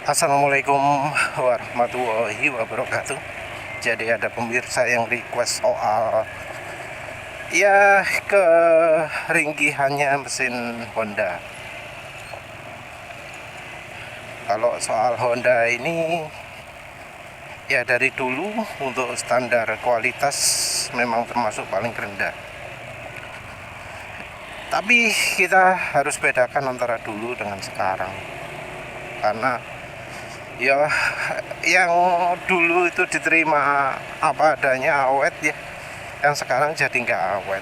Assalamualaikum warahmatullahi wabarakatuh. Jadi ada pemirsa yang request soal keringgihannya mesin Honda. Kalau soal Honda ini dari dulu untuk standar kualitas memang termasuk paling rendah. Tapi kita harus bedakan antara dulu dengan sekarang. Karena yang dulu itu diterima apa adanya awet yang sekarang jadi nggak awet.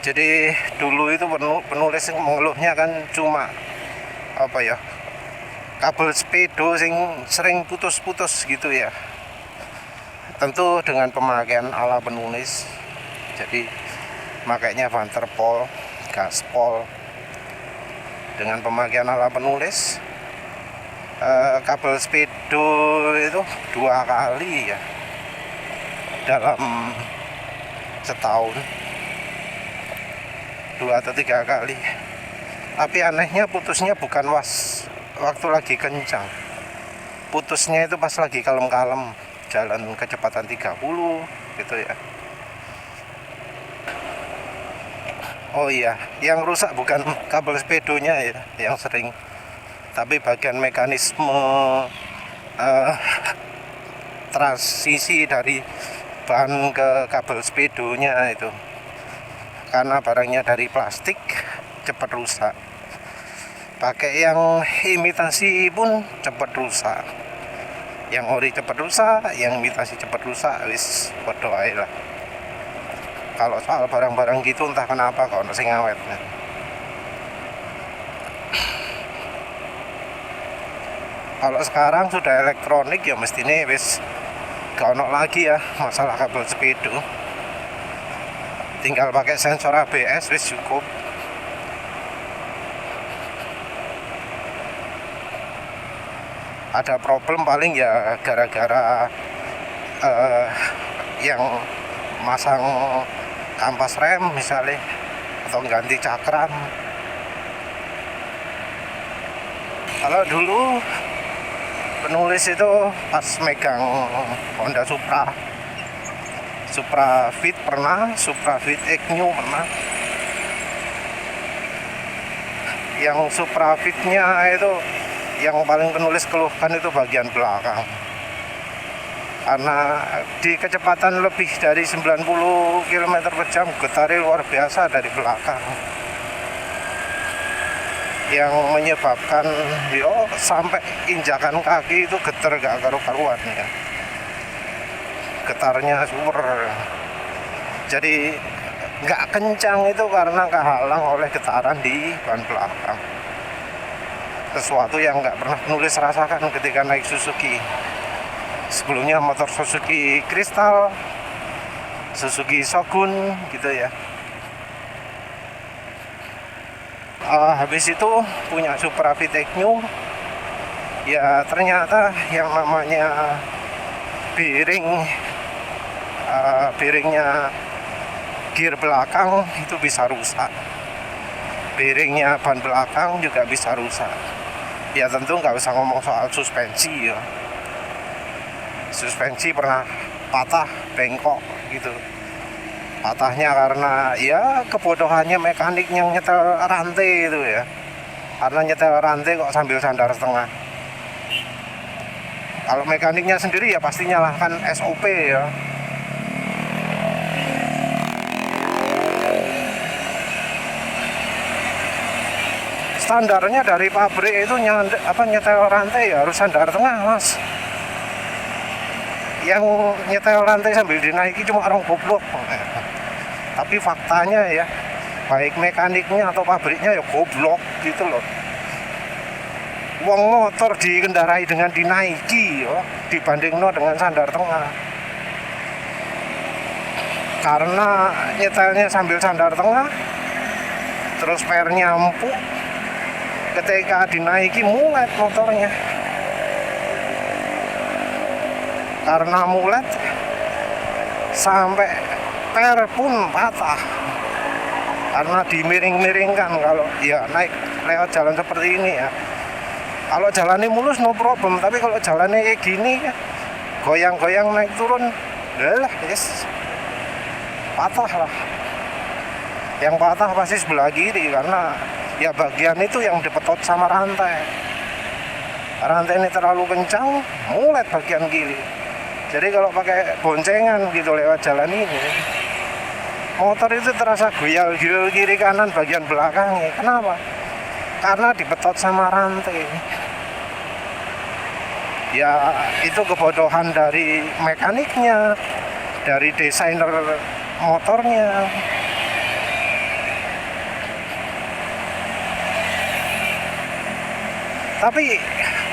Jadi dulu itu penulis mengeluhnya kan cuma kabel speedo sering putus-putus gitu ya. Tentu dengan pemakaian ala penulis, jadi makanya vanterpol, gaspol. Dengan pemakaian ala penulis, kabel speedo itu 2 kali ya dalam setahun, 2 atau 3 kali. Tapi anehnya putusnya bukan waktu lagi kencang, putusnya itu pas lagi kalem-kalem, jalan kecepatan 30 gitu ya. Oh iya, yang rusak bukan kabel speedonya ya yang sering, tapi bagian mekanisme transisi dari ban ke kabel speedonya itu. Karena barangnya dari plastik cepat rusak. Pakai yang imitasi pun cepat rusak. Yang ori cepat rusak, yang imitasi cepat rusak, wis podo ae lah. Kalau soal barang-barang gitu entah kenapa kok sing awet. Kalau sekarang sudah elektronik ya mestinya wis gak ono lagi ya masalah kabel speedo. Tinggal pakai sensor ABS wis cukup. Ada problem paling ya gara-gara yang masang kampas rem misalnya, atau ganti cakram. Kalau dulu penulis itu pas megang Honda Supra Fit pernah, Supra Fit X-New pernah. Yang Supra Fit-nya itu yang paling penulis keluhkan itu bagian belakang, karena di kecepatan lebih dari 90 km/jam getarnya luar biasa dari belakang, yang menyebabkan sampai injakan kaki itu getar gak karu-karuan ya, getarnya super. Jadi gak kencang itu karena kehalang oleh getaran di ban belakang, sesuatu yang gak pernah penulis rasakan ketika naik Suzuki. Sebelumnya motor Suzuki Crystal, Suzuki Shogun gitu ya. Habis itu punya Supra Fit X-New, ya ternyata yang namanya bearingnya gear belakang itu bisa rusak, bearingnya ban belakang juga bisa rusak. Ya tentu nggak usah ngomong soal suspensi ya. Suspensi pernah patah, bengkok gitu. Patahnya karena kebodohannya mekanik yang nyetel rantai itu ya. Karena nyetel rantai kok sambil sandar setengah. Kalau mekaniknya sendiri ya pasti nyalahkan SOP ya. Standarnya dari pabrik itu nyetel rantai ya harus sandar tengah, Mas. Yang nyetel rantai sambil dinaiki cuma orang goblok. Tapi faktanya ya, baik mekaniknya atau pabriknya ya goblok gitu loh. Wong motor dikendarai dengan dinaiki ya, dibandingno dengan sandar tengah. Karena nyetelnya sambil sandar tengah, terus pernya empuk, ketika dinaiki mulet motornya. Karena mulet sampai per pun patah. karena dimiring-miringkan. Kalau ya naik lewat jalan seperti ini ya, kalau jalannya mulus no problem, tapi kalau jalannya kayak gini ya, goyang-goyang naik turun, lah yes, patah lah. Yang patah pasti sebelah kiri, karena ya bagian itu yang dipetot sama rantai ini terlalu kencang, mulet bagian kiri. Jadi kalau pakai boncengan gitu lewat jalan ini, motor itu terasa goyal-goyal kiri kanan bagian belakangnya. Kenapa? Karena dipetot sama rantai. Ya itu kebodohan dari mekaniknya, dari desainer motornya. Tapi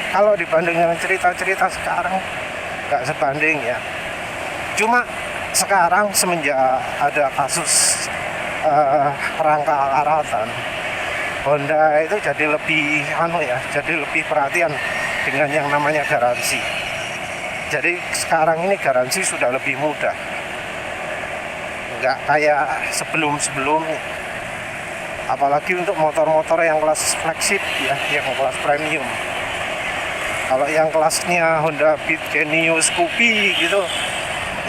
kalau dibanding dengan cerita-cerita sekarang nggak sebanding ya. Cuma sekarang semenjak ada kasus rangka karatan, Honda itu jadi lebih jadi lebih perhatian dengan yang namanya garansi. Jadi sekarang ini garansi sudah lebih mudah, nggak kayak sebelum-sebelumnya. Apalagi untuk motor-motor yang kelas flagship ya, yang kelas premium. Kalau yang kelasnya Honda Beat, Genius, Scoopy gitu,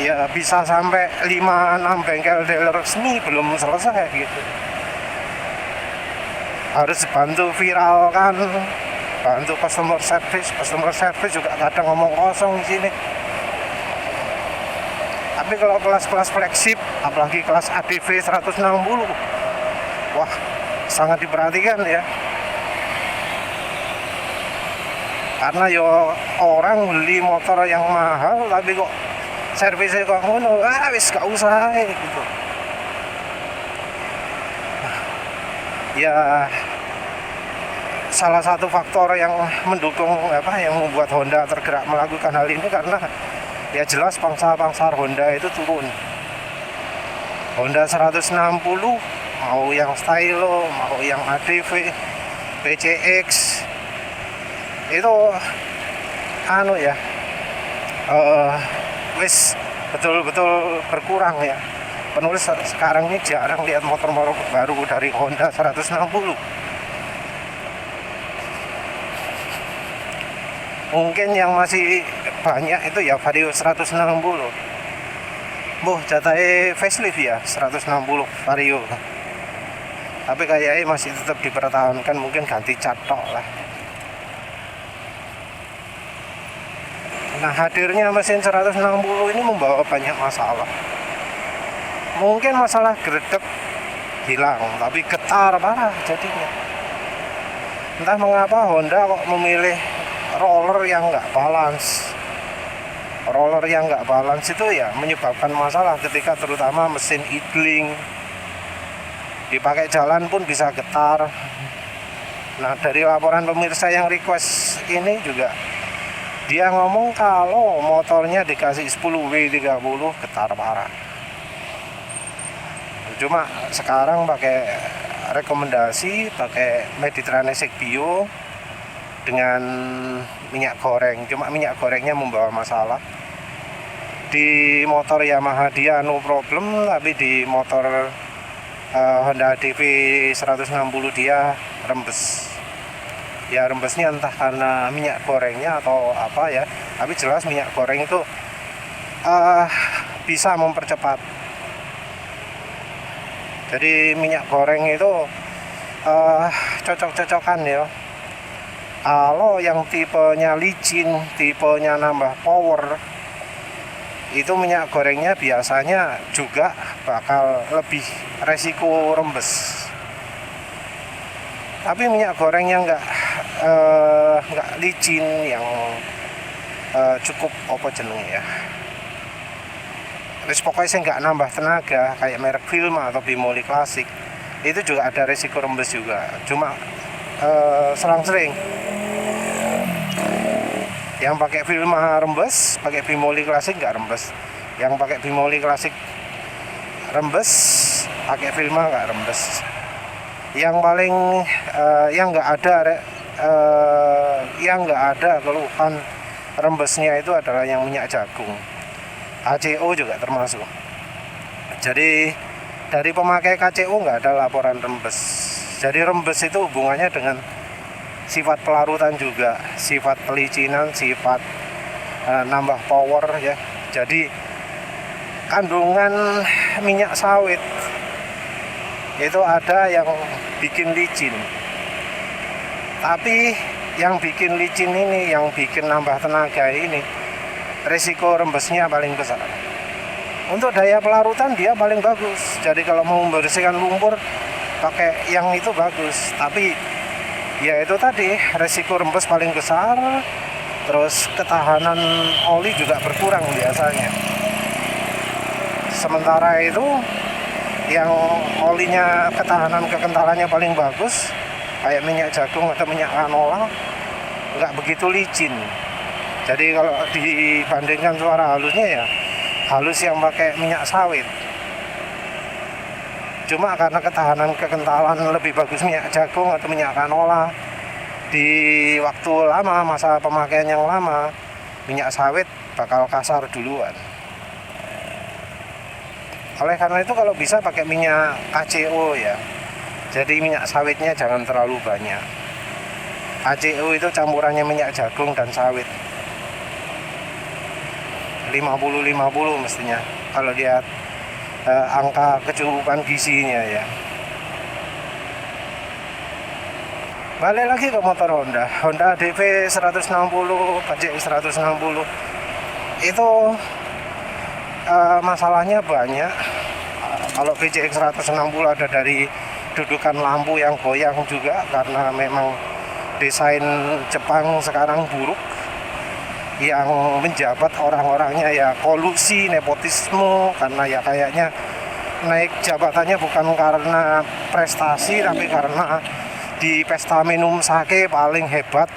ya bisa sampai 5-6 bengkel dealer resmi belum selesai gitu. Harus bantu viralkan, bantu customer service juga kadang ngomong kosong di sini. Tapi kalau kelas-kelas flagship, apalagi kelas ADV 160, wah sangat diperhatikan ya. Karena yo orang beli motor yang mahal tapi kok servisnya kok ngono, wis gak usah gitu. Ya salah satu faktor yang mendukung yang membuat Honda tergerak melakukan hal ini karena ya jelas pangsa Honda itu turun. Honda 160 mau yang Stylo, mau yang ADV, PCX itu wis betul-betul berkurang ya. Penulis sekarang ini jarang lihat motor-motor baru dari Honda 160. Mungkin yang masih banyak itu ya Vario 160. Jatahnya facelift ya 160 Vario. Tapi kayaknya masih tetap dipertahankan, mungkin ganti cat tok lah. Nah, hadirnya mesin 160 ini membawa banyak masalah. Mungkin masalah gredeg hilang, tapi getar parah jadinya. Entah mengapa Honda kok memilih roller yang nggak balance. Roller yang nggak balance itu ya menyebabkan masalah ketika terutama mesin idling. Dipakai jalan pun bisa getar. Nah, dari laporan pemirsa yang request ini juga dia ngomong kalau motornya dikasih 10W30 getar parah. Cuma sekarang pakai rekomendasi pakai Mediterranean Bio dengan minyak goreng. Cuma minyak gorengnya membawa masalah. Di motor Yamaha dia no problem, tapi di motor Honda DV 160 dia rembes. Ya rembesnya entah karena minyak gorengnya atau apa ya, tapi jelas minyak goreng itu bisa mempercepat. Jadi minyak goreng itu cocok-cocokan ya. Kalau yang tipenya licin, tipenya nambah power, itu minyak gorengnya biasanya juga bakal lebih resiko rembes. Tapi minyak goreng yang nggak licin, yang cukup apa jenenge ya, terus pokoknya saya nggak nambah tenaga kayak merek Vilma atau Bimoli Klasik, itu juga ada resiko rembes juga. Cuma selang-sering yang pakai Vilma rembes, pakai Bimoli Klasik nggak rembes. Yang pakai Bimoli Klasik rembes, pakai Vilma nggak rembes. Yang paling yang nggak ada keluhan rembesnya itu adalah yang minyak jagung. ACO juga termasuk. Jadi dari pemakai KCO nggak ada laporan rembes. Jadi rembes itu hubungannya dengan sifat pelarutan juga, sifat pelicinan, sifat nambah power ya. Jadi kandungan minyak sawit itu ada yang bikin licin, tapi yang bikin licin ini, yang bikin nambah tenaga ini, risiko rembesnya paling besar. Untuk daya pelarutan dia paling bagus. Jadi kalau mau membersihkan lumpur pakai yang itu bagus. Tapi ya itu tadi, risiko rembes paling besar. Terus ketahanan oli juga berkurang biasanya. Sementara itu yang olinya ketahanan kekentalannya paling bagus, kayak minyak jagung atau minyak canola, nggak begitu licin. Jadi kalau dibandingkan suara halusnya ya halus yang pakai minyak sawit. Cuma karena ketahanan kekentalan lebih bagus minyak jagung atau minyak canola, di waktu lama, masa pemakaian yang lama, minyak sawit bakal kasar duluan. Oleh karena itu kalau bisa pakai minyak KCO ya. Jadi minyak sawitnya jangan terlalu banyak. KCO itu campurannya minyak jagung dan sawit. 50-50 mestinya kalau lihat angka kecukupan gizinya ya. Balik lagi ke motor Honda DV 160, PCX 160 itu masalahnya banyak. Kalau PCX 160 ada dari dudukan lampu yang goyang juga, karena memang desain Jepang sekarang buruk. Yang menjabat orang-orangnya ya kolusi, nepotisme, karena ya kayaknya naik jabatannya bukan karena prestasi, tapi karena di pesta minum sake paling hebat,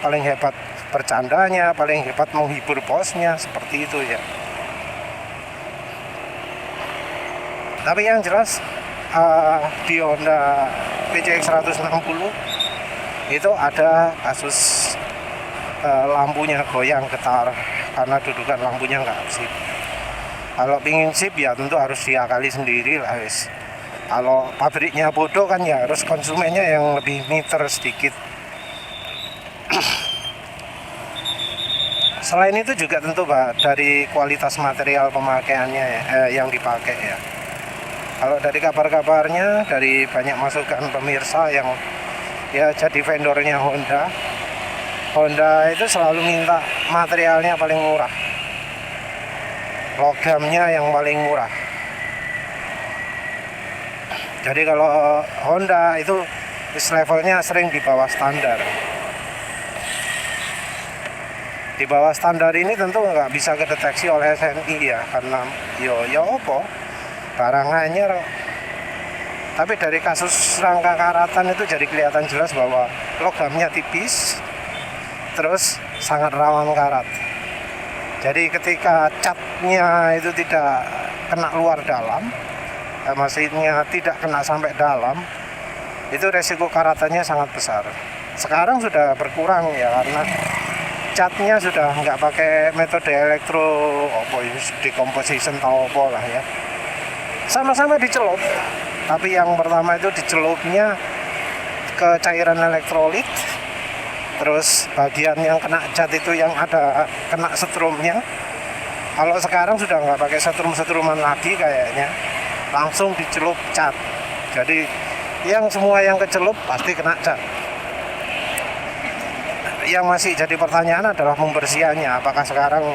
paling hebat bercandanya, paling hebat menghibur bosnya, seperti itu ya. Tapi yang jelas di Honda PCX 160 itu ada kasus lampunya goyang getar karena dudukan lampunya nggak sip. Kalau pingin sip ya tentu harus diakali sendiri lah wis. Kalau pabriknya bodoh kan ya harus konsumennya yang lebih meter sedikit. Selain itu juga tentu dari kualitas material pemakaiannya yang dipakai ya. Kalau dari kabar-kabarnya, dari banyak masukan pemirsa yang ya jadi vendornya Honda itu selalu minta materialnya paling murah, logamnya yang paling murah. Jadi kalau Honda itu levelnya sering di bawah standar. Di bawah standar ini tentu nggak bisa kedeteksi oleh SNI ya, karena barang anyar. Tapi dari kasus rangka karatan itu jadi kelihatan jelas bahwa logamnya tipis, terus sangat rawan karat. Jadi ketika catnya itu tidak kena luar dalam, maksudnya tidak kena sampai dalam, itu resiko karatannya sangat besar. Sekarang sudah berkurang ya, karena catnya sudah nggak pakai metode decomposition atau apa lah ya. Sama-sama dicelup, tapi yang pertama itu dicelupnya ke cairan elektrolit. Terus bagian yang kena cat itu yang ada kena setrumnya. Kalau sekarang sudah nggak pakai setrum-setruman lagi kayaknya, langsung dicelup cat. Jadi yang semua yang kecelup pasti kena cat. Yang masih jadi pertanyaan adalah pembersihannya. Apakah sekarang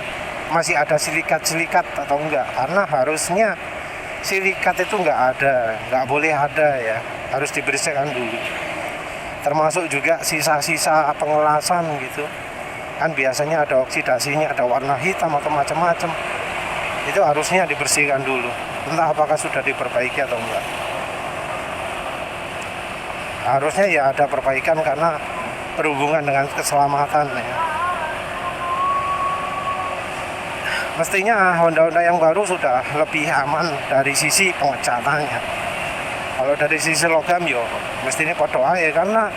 masih ada silikat-silikat atau enggak? Karena harusnya silikat itu nggak boleh ada ya. Harus dibersihkan dulu. Termasuk juga sisa-sisa pengelasan gitu kan, biasanya ada oksidasinya, ada warna hitam atau macam-macam. Itu harusnya dibersihkan dulu, entah apakah sudah diperbaiki atau enggak. Harusnya ya ada perbaikan karena berhubungan dengan keselamatan ya. Mestinya Honda-Honda yang baru sudah lebih aman dari sisi pengecatannya. Kalau dari sisi logam yo mestinya podo aja, karena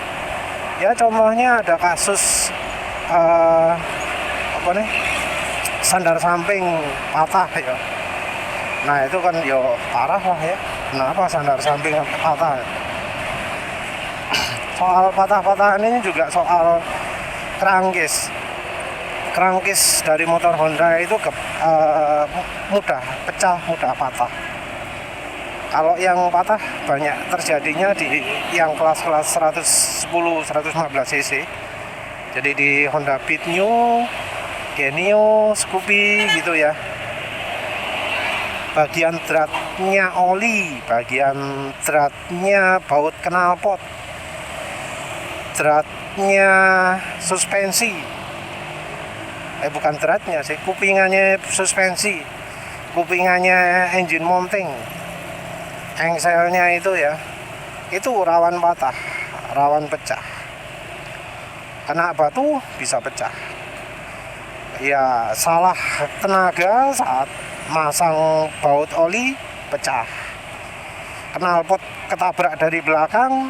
ya contohnya ada kasus sandar samping patah ya. Nah itu kan yo parah lah ya. Kenapa sandar samping patah? Soal patah-patahan ini juga soal kerangkis. Kerangkis dari motor Honda itu mudah pecah, mudah patah. Kalau yang patah banyak terjadinya di yang kelas-kelas 110, 115 cc. Jadi di Honda Beat New, Genio, Scoopy gitu ya. Bagian dratnya oli, bagian dratnya baut knalpot, dratnya suspensi. Bukan dratnya sih, kupingannya suspensi, kupingannya engine mounting, engselnya itu ya, itu rawan patah, rawan pecah. Kena batu bisa pecah. Ya salah tenaga saat masang baut oli pecah. Knalpot ketabrak dari belakang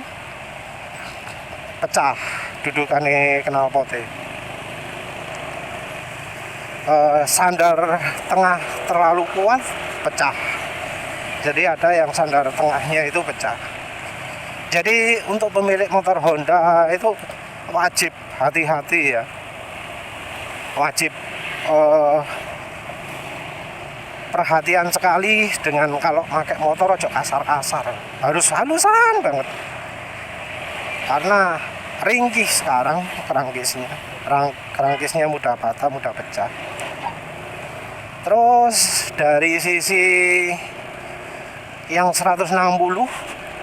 pecah dudukannya knalpotnya. Sandar tengah terlalu kuat pecah. Jadi ada yang sandar tengahnya itu pecah. Jadi untuk pemilik motor Honda itu wajib hati-hati ya. Wajib perhatian sekali dengan kalau pakai motor ojo kasar-kasar. Harus halusan banget. Karena ringkih sekarang kerangkisnya. Kerangkisnya mudah patah, mudah pecah. Terus dari sisi yang 160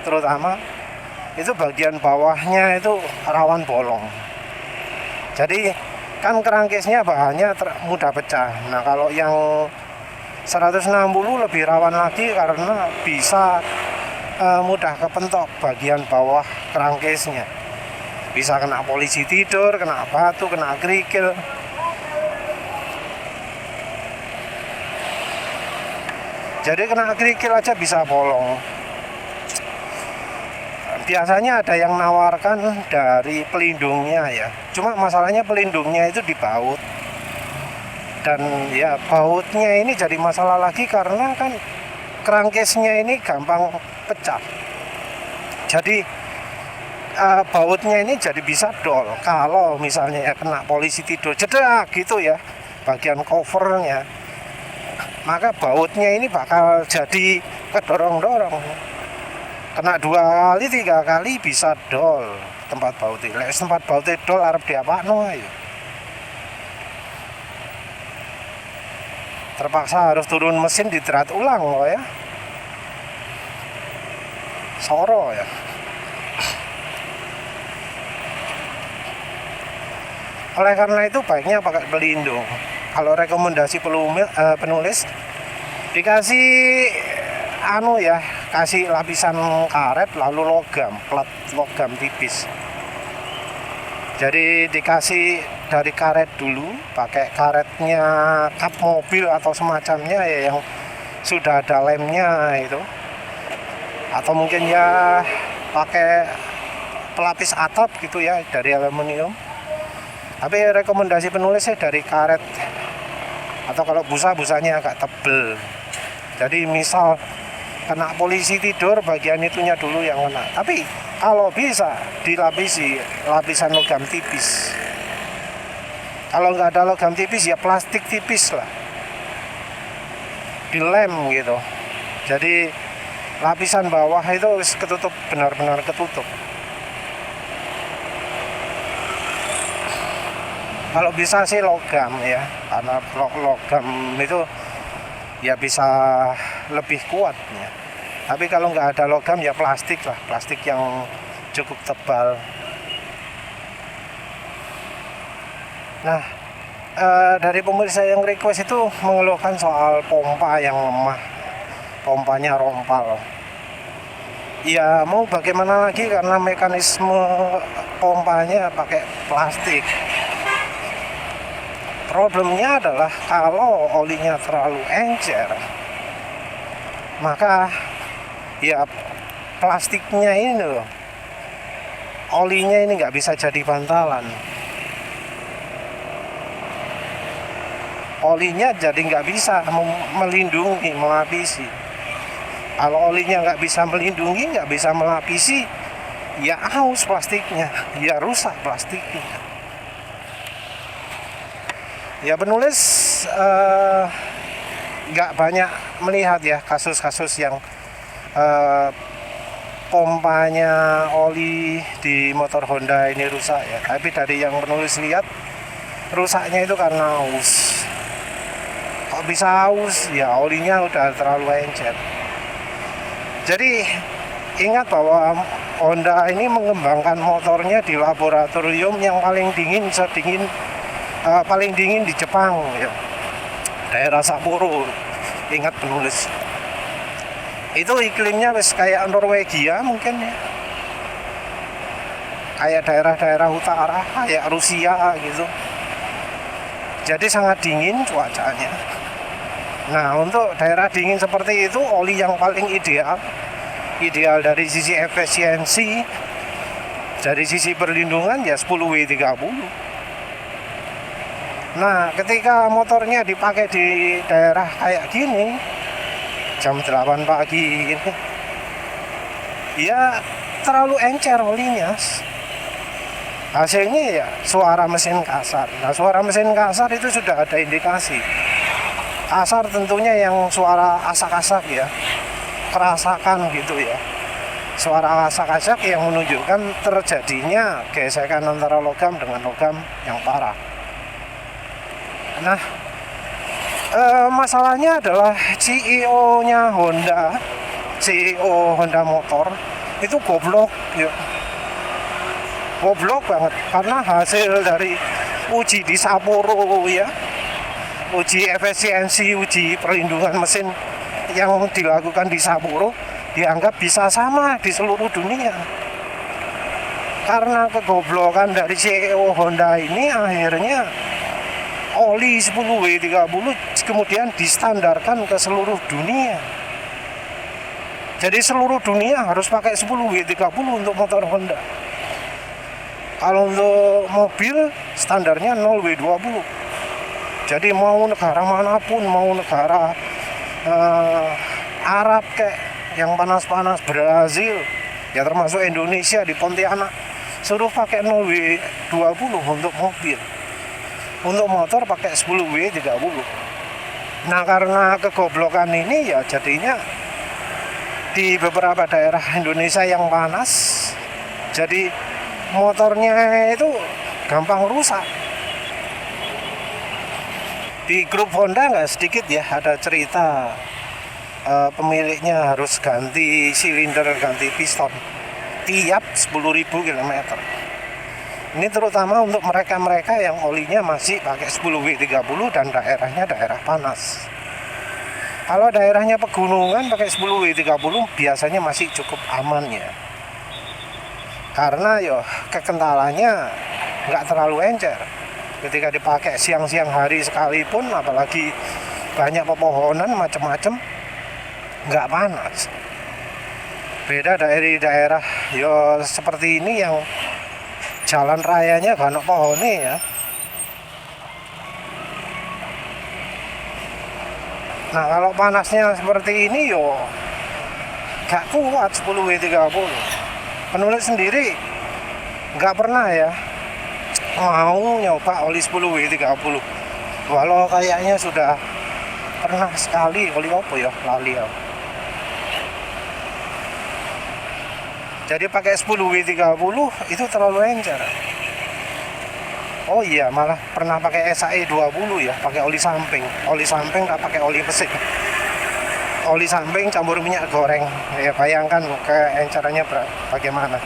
terutama itu bagian bawahnya itu rawan bolong. Jadi kan kerangkisnya bahannya mudah pecah. Nah kalau yang 160 lebih rawan lagi karena bisa mudah kepentok bagian bawah kerangkisnya. Bisa kena polisi tidur, kena batu, kena kerikil. Jadi kena kerikil aja bisa bolong. Biasanya ada yang nawarkan dari pelindungnya ya. Cuma masalahnya pelindungnya itu di baut. Dan ya bautnya ini jadi masalah lagi karena kan kerangkisnya ini gampang pecah. Jadi bautnya ini jadi bisa dol. Kalau misalnya ya kena polisi tidur jedak gitu ya, bagian covernya, maka bautnya ini bakal jadi kedorong-dorong. Kena 2 kali 3 kali bisa dol tempat bautnya. Lek tempat bautnya dol arep diapakno ayo. Terpaksa harus turun mesin didrat ulang loh ya. Soro ya. Oleh karena itu baiknya pakai pelindung. Kalau rekomendasi penulis dikasih kasih lapisan karet lalu logam, plat logam tipis. Jadi dikasih dari karet dulu, pakai karetnya kap mobil atau semacamnya ya yang sudah ada lemnya itu. Atau mungkin ya pakai pelapis atap gitu ya dari aluminium. Tapi rekomendasi penulisnya dari karet. Atau kalau busanya agak tebel. Jadi misal kena polisi tidur bagian itunya dulu yang kena. Tapi kalau bisa dilapisi lapisan logam tipis. Kalau nggak ada logam tipis ya plastik tipis lah. Dilem gitu. Jadi lapisan bawah itu ketutup, benar-benar ketutup. Kalau bisa sih logam ya, karena logam itu ya bisa lebih kuat ya. Tapi kalau nggak ada logam ya plastik lah, plastik yang cukup tebal. Nah, dari pemirsa yang request itu mengeluhkan soal pompa yang lemah, pompanya rompal. Ya mau bagaimana lagi karena mekanisme pompanya pakai plastik. Problemnya adalah kalau olinya terlalu encer, maka ya plastiknya ini loh, olinya ini nggak bisa jadi bantalan. olinya jadi nggak bisa melindungi, melapisi. Kalau olinya nggak bisa melindungi, nggak bisa melapisi, ya aus plastiknya, ya rusak plastiknya. Ya penulis nggak banyak melihat ya kasus-kasus yang pompanya oli di motor Honda ini rusak ya. Tapi dari yang penulis lihat, rusaknya itu karena aus. Kok bisa aus? Ya olinya udah terlalu encer. Jadi ingat bahwa Honda ini mengembangkan motornya di laboratorium yang paling dingin di Jepang ya. Daerah Sapporo. Ingat penulis. Itu iklimnya wis kayak Norwegia mungkin ya. Kayak daerah-daerah utara, kayak Rusia gitu. Jadi sangat dingin cuacanya. Nah, untuk daerah dingin seperti itu, oli yang paling ideal dari sisi efisiensi, dari sisi perlindungan ya 10W30. Nah, ketika motornya dipakai di daerah kayak gini, jam 8 pagi ini, ya terlalu encer olinya. Hasilnya ya suara mesin kasar. Nah, suara mesin kasar itu sudah ada indikasi. Kasar tentunya yang suara asak-asak ya, kerasakan gitu ya. Suara asak-asak yang menunjukkan terjadinya gesekan antara logam dengan logam yang parah. Nah, masalahnya adalah CEO-nya Honda, CEO Honda Motor itu goblok ya. Goblok banget karena hasil dari uji di Sapporo ya, uji efisiensi, uji perlindungan mesin yang dilakukan di Sapporo dianggap bisa sama di seluruh dunia. Karena kegoblokan dari CEO Honda ini, akhirnya oli 10W30 kemudian distandarkan ke seluruh dunia. Jadi seluruh dunia harus pakai 10W30 untuk motor Honda. Kalau untuk mobil standarnya 0W20. Jadi mau negara manapun, mau negara Arab kayak yang panas-panas, Brazil ya, termasuk Indonesia di Pontianak, suruh pakai 0W20 untuk mobil. Untuk motor pakai 10W30. Nah, karena kegoblokan ini ya jadinya di beberapa daerah Indonesia yang panas, jadi motornya itu gampang rusak. Di grup Honda nggak sedikit ya ada cerita pemiliknya harus ganti silinder, ganti piston tiap 10.000 km. Ini terutama untuk mereka-mereka yang olinya masih pakai 10W30 dan daerahnya daerah panas. Kalau daerahnya pegunungan pakai 10W30 biasanya masih cukup aman ya. Karena yo kekentalannya nggak terlalu encer. Ketika dipakai siang-siang hari sekalipun, apalagi banyak pepohonan macam-macam, nggak panas. Beda dari daerah yo seperti ini yang jalan rayanya gak ada pohonnya ya. Nah, kalau panasnya seperti ini yo gak kuat 10W30. Penulis sendiri gak pernah ya mau nyoba oli 10W30. Walau kayaknya sudah pernah sekali, oli apa ya, lali ya. Jadi pakai 10W30 itu terlalu encer. Oh iya, malah pernah pakai SAE 20 ya, pakai oli samping. Oli samping tak pakai oli mesin. Oli samping campur minyak goreng. Ya bayangkan keencerannya bagaimana.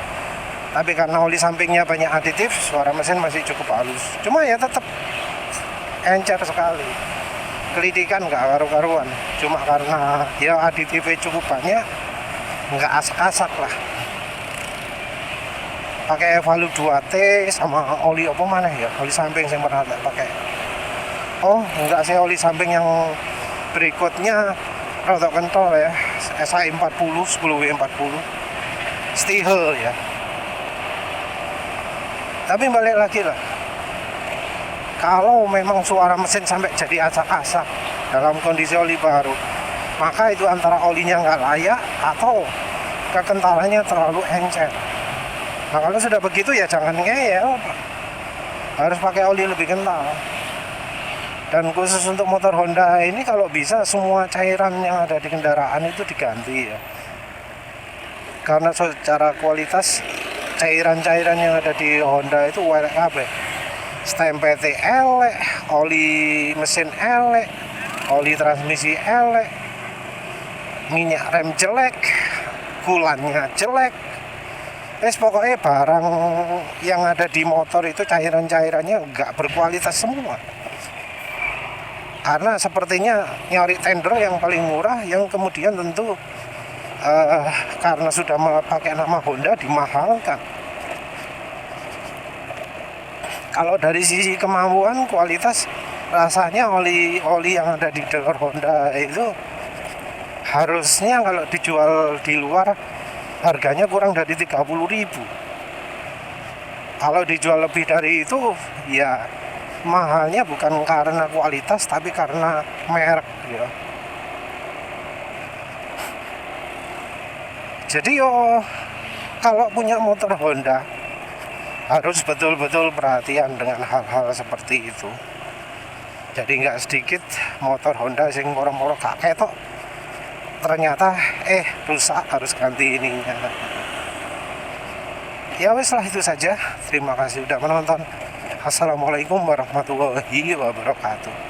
Tapi karena oli sampingnya banyak aditif, suara mesin masih cukup halus. Cuma ya tetap encer sekali. Kelidikan nggak karu-karuan. Cuma karena ya aditifnya cukup banyak, nggak asak-asak lah. Pakai Evalu 2T sama oli apa mana ya, oli samping saya pernah pakai. Oh enggak, saya oli samping yang berikutnya rada kental ya, SAE 40 10W40 Stihel ya. Tapi balik lagi lah, Kalau memang suara mesin sampai jadi acak-acak dalam kondisi oli baru, maka itu antara olinya nggak layak atau kekentalannya terlalu encer. Nah kalau sudah begitu ya jangan ngeyel, harus pakai oli lebih kental. Dan khusus untuk motor Honda ini kalau bisa semua cairan yang ada di kendaraan itu diganti ya, karena secara kualitas cairan-cairan yang ada di Honda itu elek kabeh. Stem PT elek, oli mesin elek, oli transmisi elek, minyak rem jelek, kulannya jelek. Pokoknya barang yang ada di motor itu cairan-cairannya nggak berkualitas semua. Karena sepertinya nyari tender yang paling murah, yang kemudian tentu karena sudah pakai nama Honda dimahalkan. Kalau dari sisi kemampuan, kualitas, rasanya oli yang ada di dealer Honda itu harusnya kalau dijual di luar harganya kurang dari 30.000. Kalau dijual lebih dari itu ya mahalnya bukan karena kualitas tapi karena merek ya. Jadi kalau punya motor Honda harus betul-betul perhatian dengan hal-hal seperti itu. Jadi nggak sedikit motor Honda sing moro-moro gak ketok, ternyata rusak, harus ganti ininya. Ya wes lah, itu saja. Terima kasih sudah menonton. Assalamualaikum warahmatullahi wabarakatuh.